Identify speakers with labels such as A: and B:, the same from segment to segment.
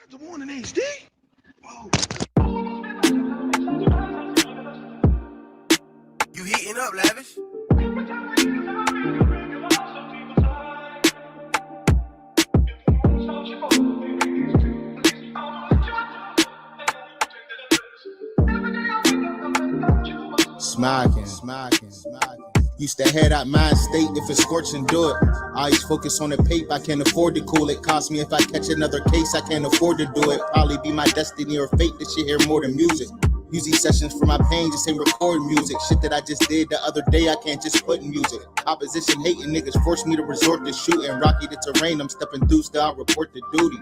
A: The one in HD? Oh.
B: You heating up, Lavish?
C: Smacking. Used to head out mind state, if it's scorching, do it. Eyes focus on the paper, I can't afford to cool it. Cost me if I catch another case, I can't afford to do it. Probably be my destiny or fate, this shit here more than music. Use these sessions for my pain, just ain't record music. Shit that I just did the other day, I can't just put in music. Opposition hating niggas force me to resort to shooting. Rocky the terrain, I'm stepping through, still I report the duty.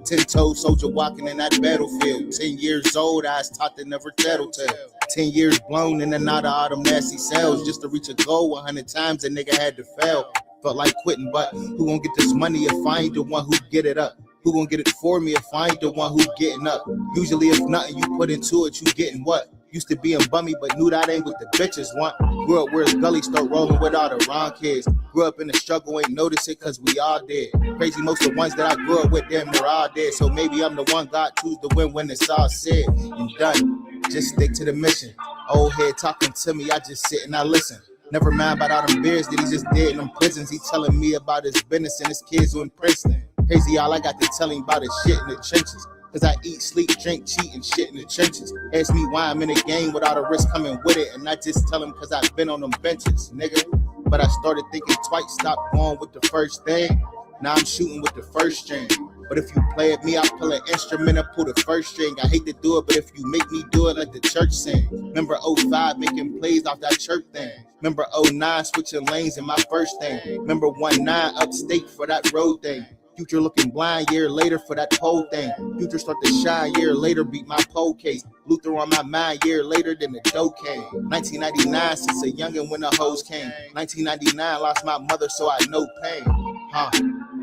C: 10-toe soldier walking in that battlefield. 10 years old, I was taught to never tattletale. 10 years blown in and out of all them nasty cells. Just to reach a goal 100 times, a nigga had to fail. Felt like quitting, but who gon' get this money if I ain't the one who get it up? Who gon' get it for me if I ain't the one who getting up? Usually if nothing you put into it, you getting what? Used to being bummy, but knew that ain't what the bitches want. Grew up where it's gully, start rolling with all the wrong kids. Grew up in the struggle, ain't notice it cause we all did. Crazy, most of the ones that I grew up with, damn, they're all dead. So maybe I'm the one God choose to win when it's all said and done. Just stick to the mission. Old head talking to me, I just sit and I listen. Never mind about all them beers that he just did in them prisons. He telling me about his business and his kids who in prison. Crazy, all I got to tell him about is shit in the trenches. Cause I eat, sleep, drink, cheat, and shit in the trenches. Ask me why I'm in the game with all the risk coming with it. And I just tell him cause I've been on them benches, nigga. But I started thinking twice, stop going with the first thing. Now I'm shooting with the first string. But if you play at me, I pull an instrument and pull the first string. I hate to do it, but if you make me do it, let the church sing. Remember 05 making plays off that church thing. Remember 09 switching lanes in my first thing. Remember 19 upstate for that road thing. Future looking blind year later for that pole thing. Future start to shine year later, beat my pole case. Luther on my mind year later than the dough came. 1999 since a youngin' when the hoes came. 1999 lost my mother so I know pain.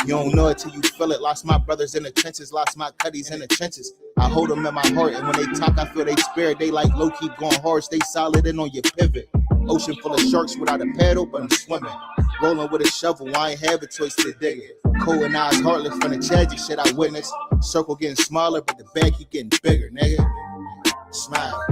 C: You don't know it till you feel it. Lost my brothers in the trenches, lost my cuddies in the trenches. I hold them in my heart and when they talk I feel they spirit. They like low key going hard, stay solid and on your pivot. Ocean full of sharks without a paddle, but I'm swimming. Rolling with a shovel, I ain't have a choice to dig it. Cold and eyes heartless from the tragic shit I witnessed. Circle getting smaller, but the bag keep getting bigger, nigga. Smile.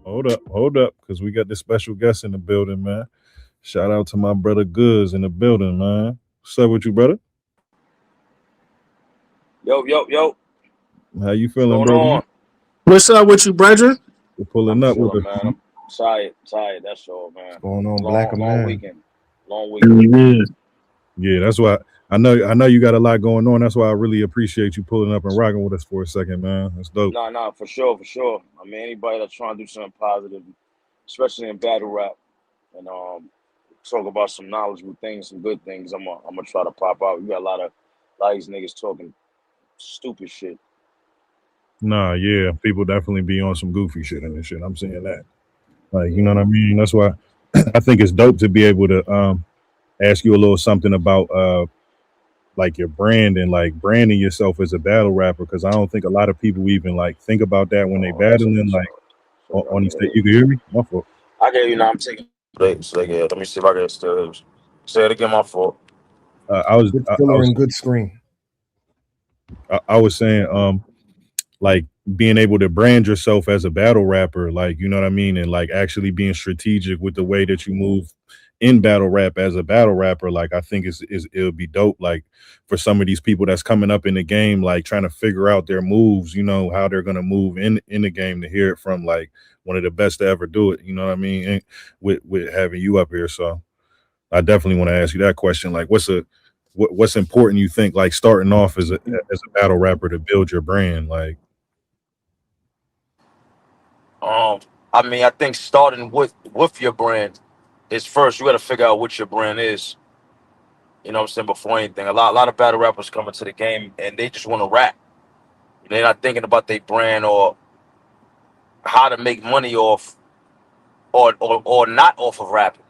D: Hold up, because we got this special guest in the building, man. Shout out to my brother Goodz in the building, man. What's up with you, brother?
E: Yo.
D: How you feeling,
E: What's
D: bro?
E: going on?
F: What's up with you, brethren?
D: We're pulling
E: I'm
D: up
E: chilling,
D: with
E: man. I'm tired. That's all, man.
A: What's going on, Black man?
E: Long weekend.
D: Yeah, that's why I know you got a lot going on. That's why I really appreciate you pulling up and rocking with us for a second, man. That's dope.
E: Nah, for sure. I mean, anybody that's trying to do something positive, especially in battle rap, and talk about some knowledgeable things, some good things, I'm gonna try to pop out. You got a lot of these niggas talking stupid shit.
D: Nah, yeah, people definitely be on some goofy shit in this shit. I'm saying that. Like, you know what I mean? That's why I think it's dope to be able to ask you a little something about like your brand and like branding yourself as a battle rapper, because I don't think a lot of people even like think about that when they battling like on the stage. You can hear me? My fault.
E: I get you now. I'm taking. Let me see if I can still say it again. My fault.
A: Good filler and good screen.
D: I was saying like being able to brand yourself as a battle rapper, like, you know what I mean, and like actually being strategic with the way that you move in battle rap as a battle rapper, like I think it'll be dope, like for some of these people that's coming up in the game, like trying to figure out their moves, you know, how they're gonna move in the game, to hear it from like one of the best to ever do it, you know what I mean, and with having you up here. So I definitely want to ask you that question, like what's important, you think, like starting off as a battle rapper to build your brand, like.
E: I mean, I think starting with your brand is first. You got to figure out what your brand is. You know what I'm saying? Before anything, a lot of battle rappers come into the game and they just want to rap. They're not thinking about their brand or how to make money off or not off of rapping.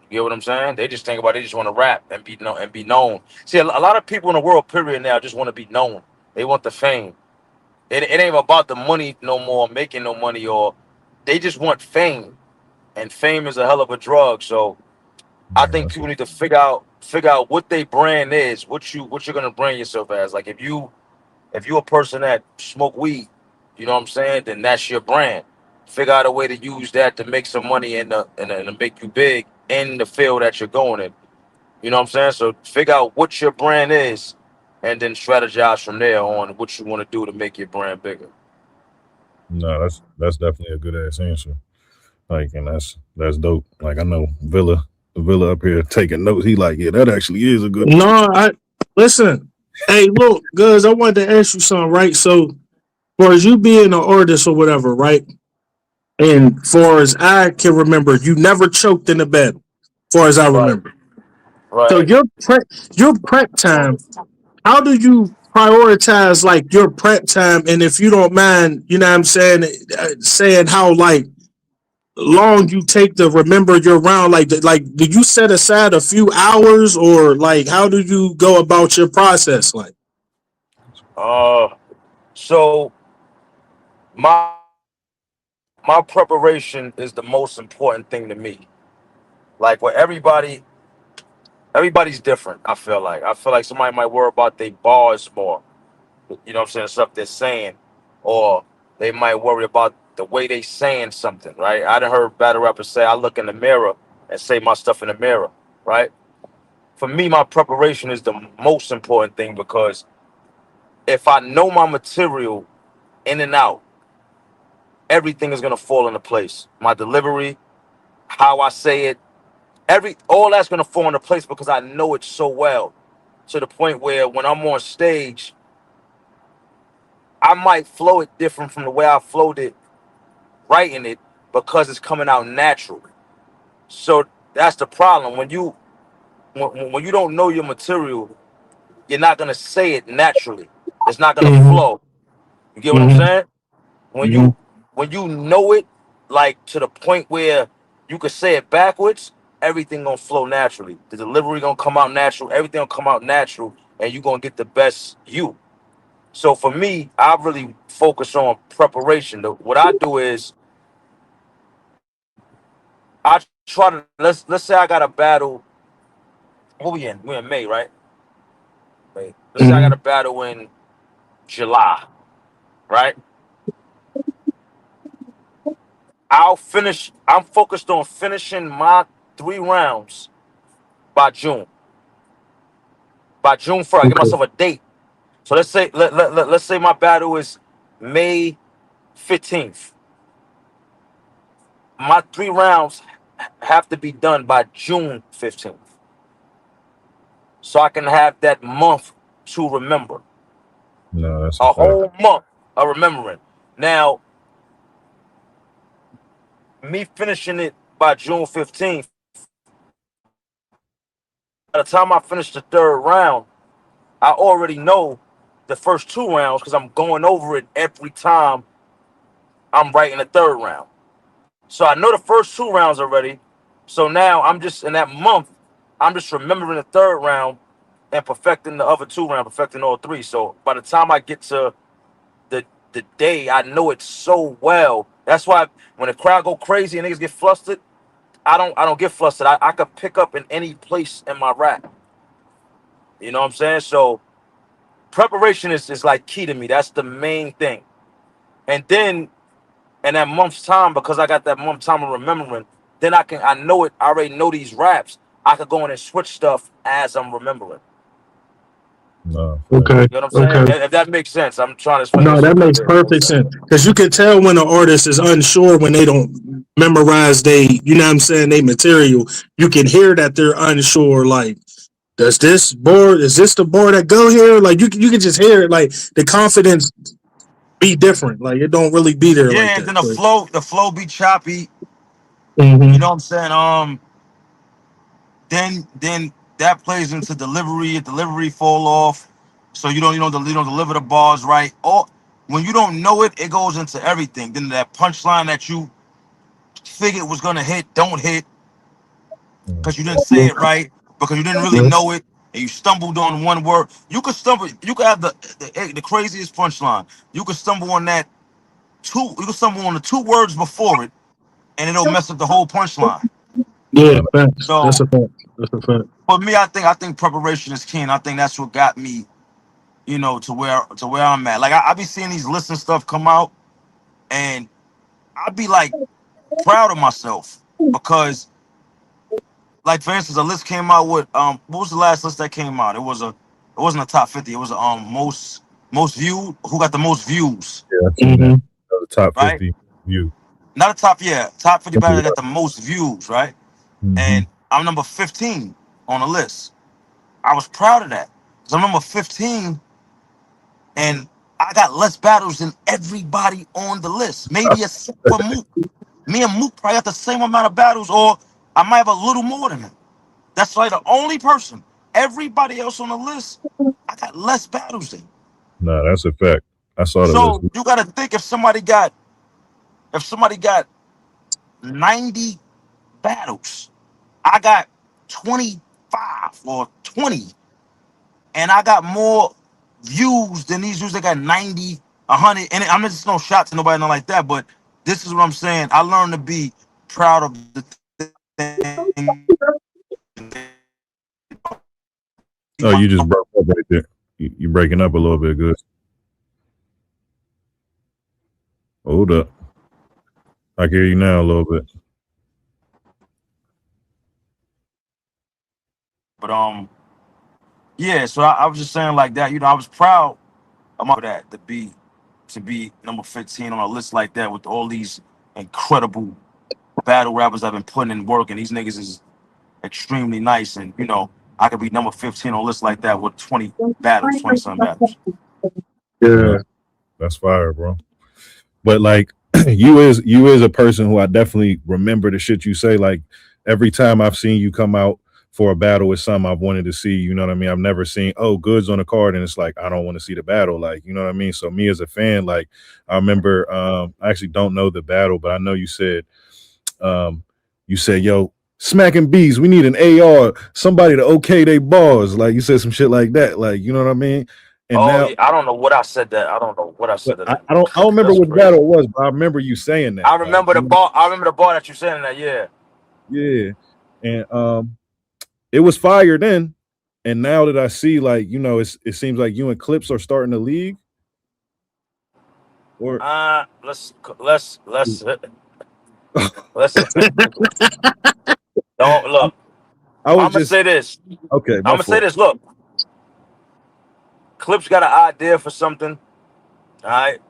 E: You get what I'm saying? They just think about they just want to rap and be known. See, a lot of people in the world, period, now just want to be known. They want the fame. It ain't about the money no more, making no money, or they just want fame. And fame is a hell of a drug. So I
D: Yeah,
E: think people need to figure out what their brand is, what you're gonna brand yourself as. Like if you a person that smoke weed, you know what I'm saying, then that's your brand. Figure out a way to use that to make some money and to make you big in the field that you're going in. You know what I'm saying? So figure out what your brand is, and then strategize from there on what you want to do to make your brand bigger.
D: no, that's definitely a good ass answer. Like, and that's dope. Like, I know Villa up here taking notes. He like, yeah, that actually is a good.
F: No, I listen. Hey, look, Goodz, I wanted to ask you something, right? So, for as you being an artist or whatever, right? And for as I can remember, you never choked in a battle, far as I
E: Right,
F: remember. So
E: right.
F: your prep time, how do you prioritize like your prep time? And if you don't mind, you know what I'm saying, saying how like long you take to remember your round, like do you set aside a few hours or like how do you go about your process? Like,
E: Uh, so my preparation is the most important thing to me. Like where everybody's different. I feel like somebody might worry about their bars more. You know what I'm saying? Stuff they're saying, or they might worry about the way they saying something. Right? I done heard battle rappers say, "I look in the mirror and say my stuff in the mirror." Right? For me, my preparation is the most important thing because if I know my material in and out, everything is gonna fall into place. My delivery, how I say it, all that's gonna fall into place because I know it so well. To the point where when I'm on stage, I might flow it different from the way I flowed it writing it because it's coming out natural. So that's the problem. When you don't know your material, you're not gonna say it naturally. It's not gonna
F: mm-hmm,
E: flow. You get what I'm
F: mm-hmm,
E: saying? When
F: mm-hmm,
E: you when you know it, like to the point where you could say it backwards, everything gonna flow naturally. The delivery gonna come out natural. Everything gonna come out natural, and you gonna get the best you. So for me, I really focus on preparation. What I do is I try to let's say I got a battle. What we in? We're in May, right? May. Let's say I
F: mm-hmm.
E: got a battle in July, right? I'm focused on finishing my 3 rounds by June. By June 1st, I give
F: Okay,
E: myself a date. So let's say my battle is May 15th. My 3 rounds have to be done by June 15th. So I can have that month to remember.
D: No, that's a
E: A
D: fact.
E: whole month of remembering. Now, me finishing it by June 15th, by the time I finish the 3rd round, I already know the first 2 rounds because I'm going over it every time I'm writing the 3rd round. So I know the first 2 rounds already. So now I'm just in that month, I'm just remembering the 3rd round and perfecting the other 2 rounds, perfecting all three. So by the time I get to the day, I know it so well. That's why when the crowd go crazy and niggas get flustered, I don't get flustered. I could pick up in any place in my rap. You know what I'm saying? So preparation is like key to me. That's the main thing. And then in that month's time, because I got that month time of remembering, then I know it. I already know these raps. I could go in and switch stuff as I'm remembering.
D: No, fact.
F: okay,
E: You know what I'm saying?
F: okay.
E: If that makes sense, I'm trying to explain
F: No,
E: this so
F: that
E: good
F: makes
E: that it makes
F: perfect
E: sense.
F: sense because you can tell when an artist is unsure when they don't memorize you know what I'm saying, they material. You can hear that they're unsure. Like, is this the board that go here? Like, you can just hear it. Like the confidence be different. Like it don't really be there like
E: Yeah, and
F: that.
E: then the flow be choppy. You
F: Mm-hmm.
E: know what I'm saying? Then that plays into delivery. If delivery fall off, so you don't deliver the bars right. Or when you don't know it, it goes into everything. Then that punchline that you figured was gonna hit don't hit
D: Mm.
E: because you didn't say it right because you didn't really know it and you stumbled on one word. You could stumble. You could have the craziest punchline. You could stumble on that two. You could stumble on the 2 words before it, and it'll mess up the whole punchline.
F: Yeah,
D: No,
F: facts. That's
E: So
F: a fact. That's a fact.
E: For me, I think preparation is key. And I think that's what got me, to where I'm at. Like I be seeing these lists and stuff come out, and I'd be like proud of myself because, like for instance, a list came out with what was the last list that came out? It wasn't a top 50. It was a most viewed. Who got the most views?
D: Yeah, I seen that. The top
E: Right?
D: 50 view.
E: Not a top 50 battle that got the most views, right? And I'm number 15 on the list. I was proud of that because I'm number 15, and I got less battles than everybody on the list. Maybe except for Mook. Me and Mook probably got the same amount of battles, or I might have a little more than him. That's like the only person. Everybody else on the list, I got less battles than.
D: Nah, that's a fact. I saw the
E: So
D: list.
E: you gotta think if somebody got 90 battles, I got 25 or 20, and I got more views than these dudes that got 90, 100. And I'm just no shot to nobody, not like that, but this is what I'm saying. I learned to be proud of the thing.
D: Oh, you just broke up right there. You breaking up a little bit, good. Hold up. I can hear you now a little bit.
E: But yeah. So I was just saying like that. I was proud of that to be number 15 on a list like that with all these incredible battle rappers that have been putting in work, and these niggas is extremely nice, and I could be number 15 on a list like that with 20 battles, 20-some battles.
F: Yeah,
D: that's fire, bro. But like you is a person who I definitely remember the shit you say. Like every time I've seen you come out for a battle with something I've wanted to see, you know what I mean? I've never seen, Goodz on the card, and it's like I don't want to see the battle, like, you know what I mean? So me as a fan, like I remember I actually don't know the battle, but I know you said yo, smacking bees, we need an AR, somebody to okay they bars, like you said some shit like that, like, you know what I mean? And now
E: yeah, I don't know what I said that. I don't know what I said that.
D: I don't remember what battle it was, but I remember you saying that.
E: I remember the bar. I remember the bar that you saying that. Yeah.
D: Yeah. And it was fire then. And now that I see, like, it seems like you and Clips are starting the league. Or
E: let's don't look. I'm gonna say this.
D: Okay.
E: I'm gonna say this. Look, Clips got an idea for something, all right,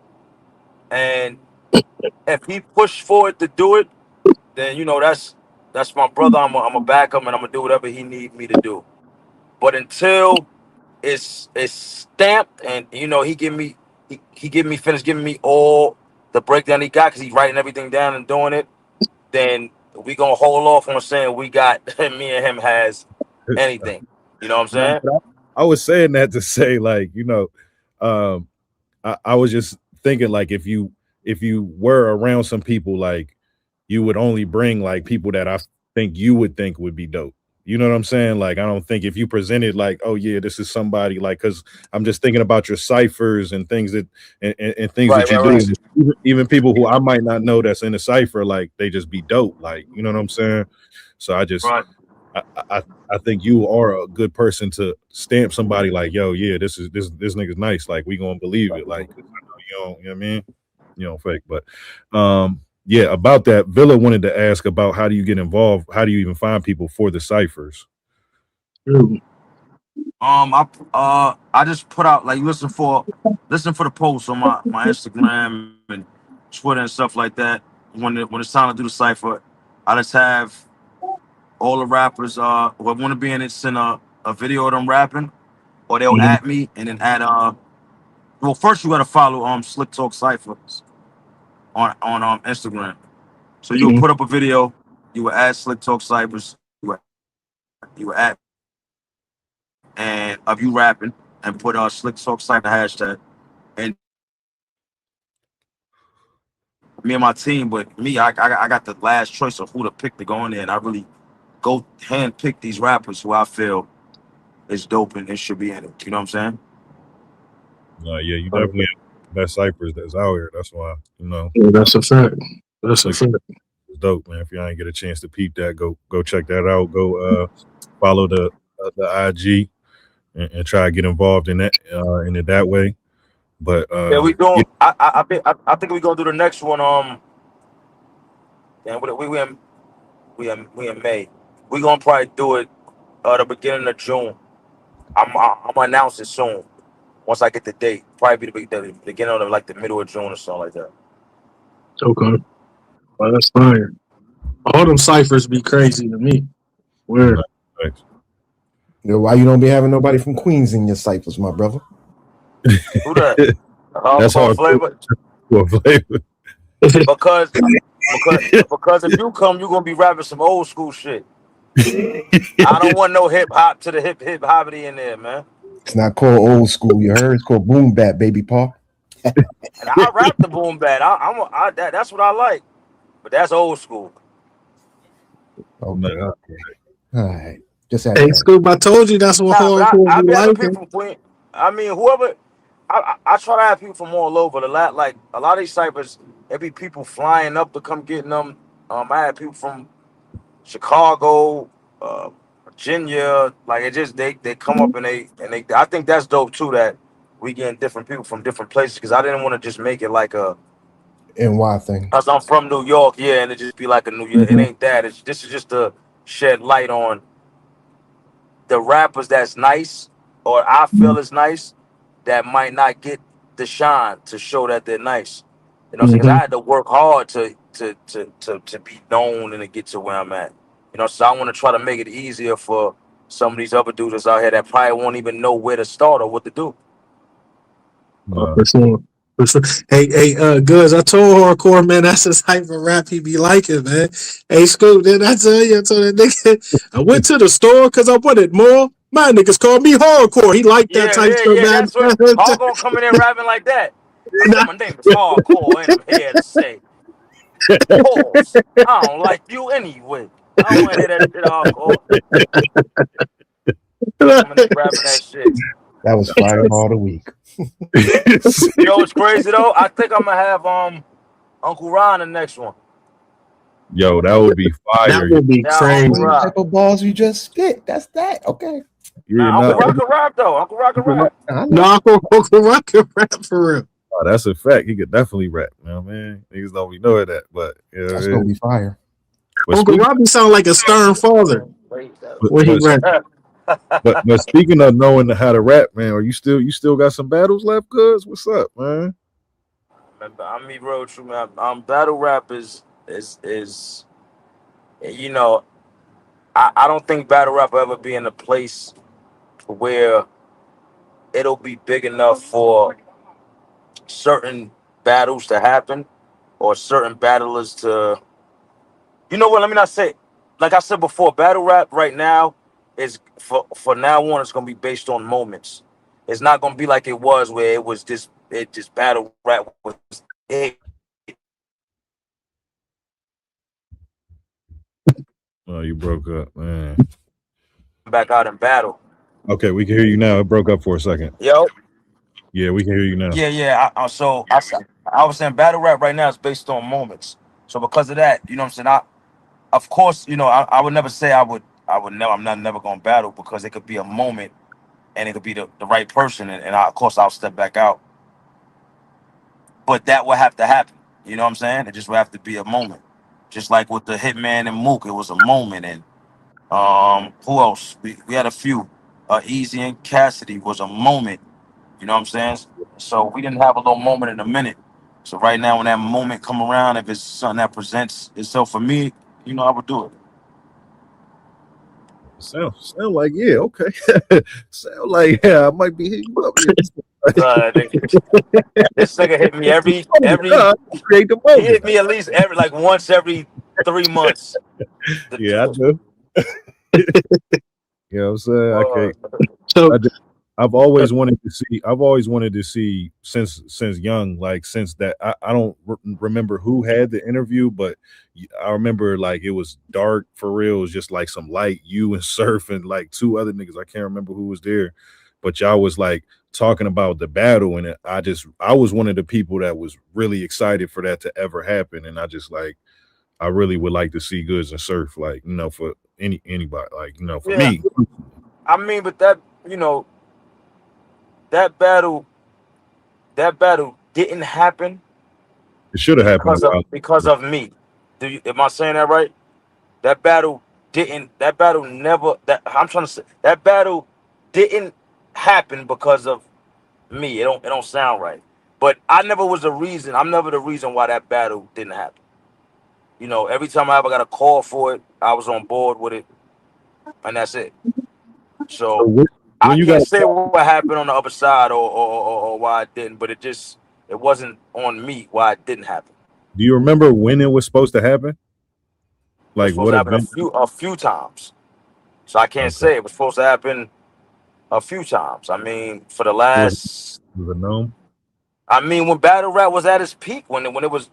E: and if he push forward to do it, then that's my brother. I'm gonna back him, and I'm gonna do whatever he need me to do. But until it's stamped, and he finish giving me all the breakdown he got, because he's writing everything down and doing it, then we gonna hold off on saying we got me and him has anything. You know what I'm saying?
D: I was saying that to say, like, I was just thinking, like, if you were around some people, like, you would only bring like people that I think you would think would be dope. You know what I'm saying? Like, I don't think if you presented like, oh yeah, this is somebody, like, because I'm just thinking about your ciphers and things that and things that you do. Even people who I might not know that's in a cipher, like, they just be dope. Like, you know what I'm saying? So I just I think you are a good person to stamp somebody like, yo, yeah, this nigga's nice. Like, we gonna believe it. Like, you know what I mean? You know, fake. But yeah, about that, Villa wanted to ask about how do you get involved? How do you even find people for the ciphers?
E: I just put out, like, listen for the posts on my Instagram and Twitter and stuff like that. When it's time to do the cipher, I just have all the rappers who want to be in it send a video of them rapping, or they'll add me and then add well, first you gotta follow Slick Talk Ciphers on Instagram. So you'll put up a video, you will add Slick Talk Ciphers, you will add, and of you rapping, and put Slick Talk Cipher hashtag, and me and my team. But me, I got the last choice of who to pick to go in there, and I really go hand pick these rappers who I feel is dope and it should be in it. You know what I'm saying?
D: Yeah, you definitely have the best ciphers that's out here. That's why,
F: Yeah, that's a fact. That's a fact.
D: It's dope, man. If y'all ain't get a chance to peep that, go check that out. Go follow the IG and try to get involved in that in it that way. But
E: yeah, we doing. I think we gonna do the next one. Yeah, we in May. We gonna probably do it the beginning of June. I'm gonna announce it soon. Once I get the date, probably be the beginning of like the middle of June or something like that.
F: Okay. Well, that's fire. All them ciphers be crazy to me. Where?
A: Yo, why you don't be having nobody from Queens in your ciphers, my brother?
E: Who that?
D: That's hard
E: flavor. Because if you come, you're gonna be rapping some old school shit. I don't want no hip hop to the hip hoppity in there, man.
A: It's not called old school, you heard? It's called boom bap, baby Paul.
E: And I rap the boom bap. That's what I like. But that's old school.
A: Okay. All right. Just
F: hey, Scoop, I told you that's what hardcore
E: I be having
F: like.
E: people from Queen. I mean, whoever. I try to have people from all over. Like a lot of these ciphers, there be people flying up to come getting them. I had people from Chicago, Virginia. Like it just they come up and they. I think that's dope too. That we getting different people from different places because I didn't want to just make it like a
A: NY thing.
E: Cause I'm from New York, yeah, and it just be like a New York. It ain't that. This is just to shed light on the rappers that's nice, or I feel is nice, that might not get the shine to show that they're nice. You know what I'm saying? 'Cause I had to work hard to be known and to get to where I'm at. You know, so I want to try to make it easier for some of these other dudes that's out here that probably won't even know where to start or what to do.
F: For sure. Hey, Goodz, I told hardcore, man, that's the type of rap he be liking, man. Hey, Scoop, didn't I tell you? I told that nigga, I went to the store because I wanted more. My niggas called me hardcore. He liked that type stuff, man.
E: That's what hardcore coming in rapping like that. My name is hardcore, and I'm here to say, pause. I don't like you anyway. I don't want to hear that shit hardcore. Coming in rapping that shit.
A: That was Fireball of the Week.
E: You know what's crazy though? I think I'm gonna have Uncle Ron the next one.
D: Yo, that would be fire.
F: That would be crazy.
A: What type of balls you just spit? That's that. Okay.
E: Uncle Ron can rap though. Uncle Ron can rap.
F: No, Uncle Ron can rap for real.
D: Oh, that's a fact. He could definitely rap. You know, man. Niggas don't be knowing that, but yeah,
A: that's gonna be fire.
F: Uncle Robbie sound like a stern father when he rap.
D: But speaking of knowing how to rap, man, are you still got some battles left, Goodz? What's up, man?
E: I mean, real true, man. Battle rap is you know, I don't think battle rap will ever be in a place where it'll be big enough for certain battles to happen or certain battlers to, you know what? Let me not say, like I said before, battle rap right now is for now on. It's gonna be based on moments. It's not gonna be like it was where it was just battle rap was it.
D: Oh, you broke up, man.
E: Back out in battle.
D: Okay, we can hear you now. It broke up for a second.
E: Yo.
D: Yeah, we can hear you now.
E: Yeah. I was saying battle rap right now is based on moments. So because of that, you know what I'm saying? Of course, you know, I would never say I'm never gonna battle because it could be a moment and it could be the right person and of course I'll step back out. But that will have to happen. You know what I'm saying? It just will have to be a moment. Just like with the Hitman and Mook, it was a moment. And who else? We had a few. Easy and Cassidy was a moment. You know what I'm saying? So we didn't have a little moment in a minute. So right now, when that moment come around, if it's something that presents itself for me, you know, I would do it.
D: Sound like yeah, okay. Sound like yeah, I might be hitting you up.
E: This nigga hit me every he hit me at least once every 3 months.
D: Yeah, I do. You know what I'm saying? I can't.
F: So
D: I've always wanted to see since young, like since that I don't remember who had the interview, but I remember like it was dark for real. It was just like some light, you and Surf and like two other niggas. I can't remember who was there, but y'all was like talking about the battle, and I was one of the people that was really excited for that to ever happen, and I really would like to see Goodz and Surf, like, you know, for anybody. Like, you know, for
E: Yeah,
D: me,
E: I mean, but that that battle didn't happen
D: it should have happened a while.
E: because of me. Am I saying that right? That battle didn't. That battle never. That I'm trying to say. That battle didn't happen because of me. It don't sound right. But I never was the reason. I'm never the reason why that battle didn't happen. You know, every time I ever got a call for it, I was on board with it, and that's it.
D: So
E: So I
D: when you got
E: can't
D: a
E: say
D: call,
E: what happened on the other side or why it didn't, but it wasn't on me why it didn't happen.
D: do you remember when it was supposed to happen?
E: It was
D: Like
E: supposed
D: what
E: to happen
D: event?
E: a few times. So I can't
D: Okay,
E: say it was supposed to happen a few times. I mean, for the
D: was
E: last,
D: it known?
E: I mean, when battle rap was at its peak, when it was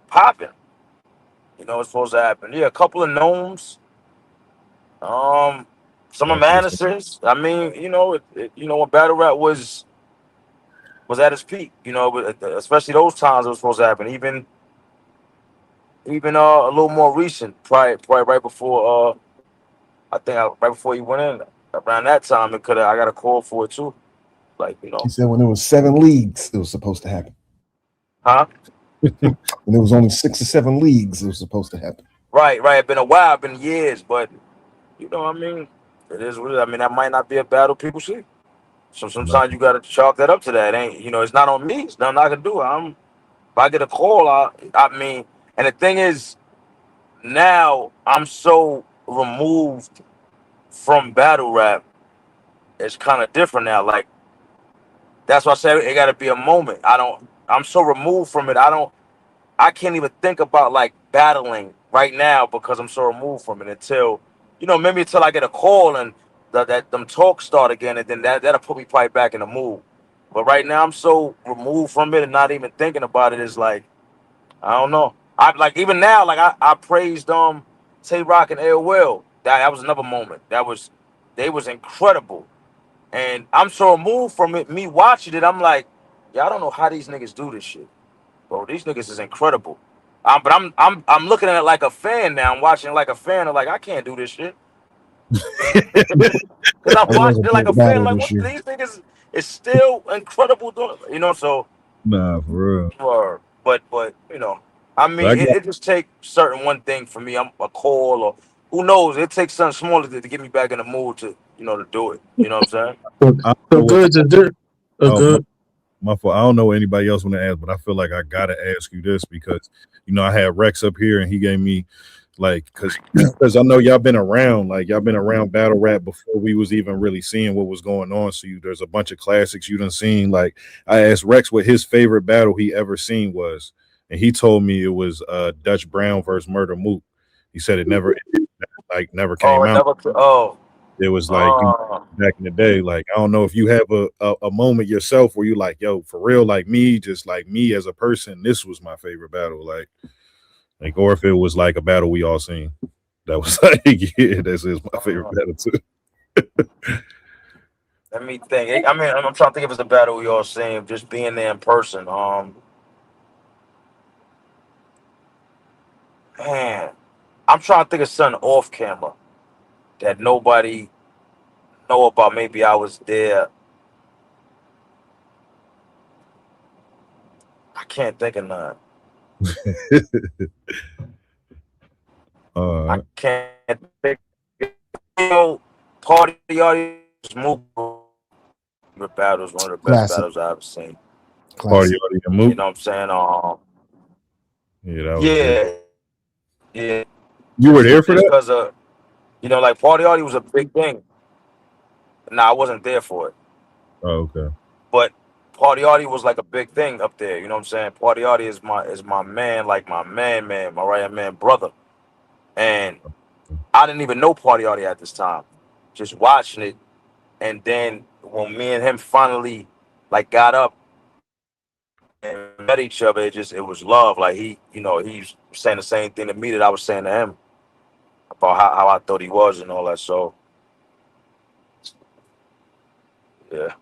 E: popping, it's supposed to happen. Yeah, a couple of gnomes, um, some of
D: That's what's up.
E: Manus's. I mean, when battle rap was at its peak, but especially those times it was supposed to happen. Even a little more recent, probably right before I think right before he went in, around that time I got a call for it too. Like,
A: He said when it was 7 leagues, it was supposed to happen.
E: huh?
A: When there was only 6 or 7 leagues, it was supposed to happen.
E: Right. It's been a while, been years, but I mean, it is what it is. I mean, that might not be a battle people see. So
D: No.
E: sometimes you gotta chalk that up to that. It's not on me. It's nothing I can do. If I get a call, I mean, and the thing is, now I'm so removed from battle rap. It's kind of different now. Like, that's why I said it got to be a moment. I'm so removed from it. I can't even think about like battling right now because I'm so removed from it until, maybe until I get a call and that them talks start again, and then that'll put me probably back in the mood. But right now I'm so removed from it and not even thinking about it. Is like, I don't know. I like, even now, like I praised Tay Rock and AOL. That was another moment. They was incredible. And I'm so removed from it, me watching it, I'm like, yeah, I don't know how these niggas do this shit. Bro, these niggas is incredible. But I'm looking at it like a fan now. I'm watching it like a fan. I'm like, I can't do this shit. Because I'm
A: That was
E: watching
A: a
E: it like a
A: good
E: fan.
A: battle
E: Like,
A: this
E: what,
A: year.
E: these niggas is still incredible doing, so,
D: Nah, for real.
E: but, I
D: But
E: mean,
D: I
E: it just takes certain one thing for me. I'm a call or who knows. It takes something smaller to get me back in the mood to do it. You know what I'm saying?
F: So,
D: I don't
F: so
D: know what.
F: Goodz, is there a
D: Oh,
F: good?
D: my fault. I don't know what anybody else want to ask, but I feel like I gotta ask you this because I had Rex up here and he gave me like because I know y'all been around battle rap before we was even really seeing what was going on. So there's a bunch of classics you done seen. Like I asked Rex what his favorite battle he ever seen was, and he told me it was Dutch Brown versus Murder Mook. He said it never
E: Oh,
D: came
E: it
D: out.
E: never. Oh,
D: It was like
E: uh,
D: back in the day. Like I don't know if you have a moment yourself where you like, yo, for real, like me, just like me as a person, this was my favorite battle. Like, or if it was like a battle we all seen. That was like, yeah, this is my favorite battle too.
E: let me think. I mean, I'm trying to think if it's a battle we all seen. Just being there in person. Man, I'm trying to think of something off camera that nobody know about. Maybe I was there. I can't think of none.
D: All
E: I
D: right.
E: can't think. Party audience move battles. One of the best
A: Classic.
E: battles I've ever seen.
D: Party
A: Classic.
D: Audio
E: You
D: Mook.
E: know what I'm saying?
D: Yeah, that was good.
E: Yeah, yeah.
D: You were there for
E: Just
D: that?
E: because like Party audience was a big thing. Nah, I wasn't there for it.
D: Oh, okay.
E: But Party Artie was like a big thing up there. You know what I'm saying? Party Artie is my man, like my man, my right man brother. And I didn't even know Party Artie at this time. Just watching it. And then when me and him finally like got up and met each other, it was love. Like he's saying the same thing to me that I was saying to him about how I thought he was and all that. So yeah.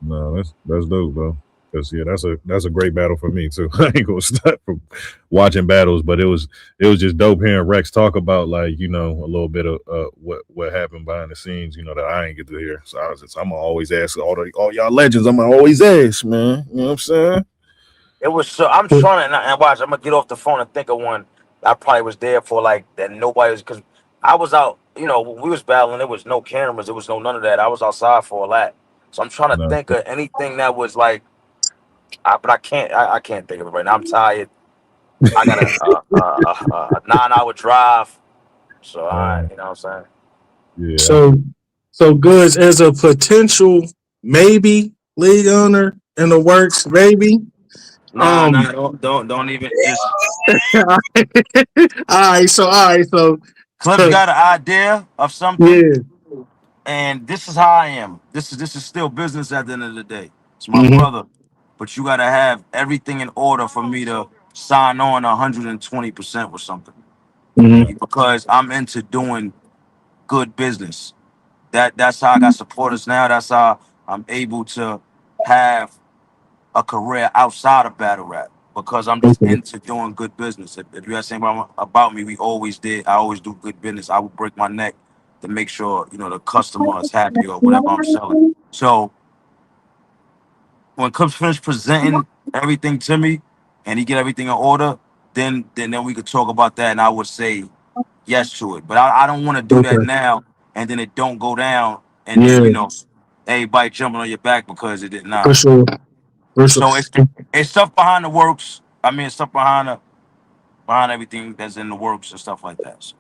D: No, that's dope, bro. Cause yeah, that's a great battle for me too. I ain't gonna stop from watching battles, but it was just dope hearing Rex talk about like a little bit of what happened behind the scenes, that I ain't get to hear. So I'm gonna always ask all y'all legends. I'm gonna always ask, man. You know what I'm saying?
E: It was so. I'm trying to and watch. I'm gonna get off the phone and think of one. I probably was there for like that. Nobody was because I was out. When we was battling. There was no cameras. There was no none of that. I was outside for a lot. So I'm trying to
D: No.
E: think of anything that was like. But I can't. I can't think of it right now. I'm tired. I got a 9-hour drive. So you know what I'm saying.
D: Yeah.
F: So Goodz as a potential maybe league owner in the works, maybe.
E: Nah, don't even just.
F: all right, so
E: Cliff got an idea of something,
F: yeah.
E: and this is how I am. This is still business at the end of the day. It's my
F: Mm-hmm.
E: brother, but you gotta have everything in order for me to sign on 120% with something.
F: Mm-hmm.
E: Because I'm into doing good business. That's how I got supporters now. That's how I'm able to have a career outside of battle rap because I'm just
F: Okay.
E: into doing good business. If you ask anybody about me, we always did. I always do good business. I would break my neck to make sure the customer is happy or whatever I'm selling. So when Clips finished presenting everything to me and he get everything in order, then we could talk about that and I would say yes to it. But I don't want to do that
F: Okay.
E: now and then it don't go down and then
F: Yeah,
E: everybody jumping on your back because it did
F: for
E: not.
F: sure. For sure.
E: So it's stuff behind the works. I mean, it's stuff behind everything that's in the works and stuff like that. So.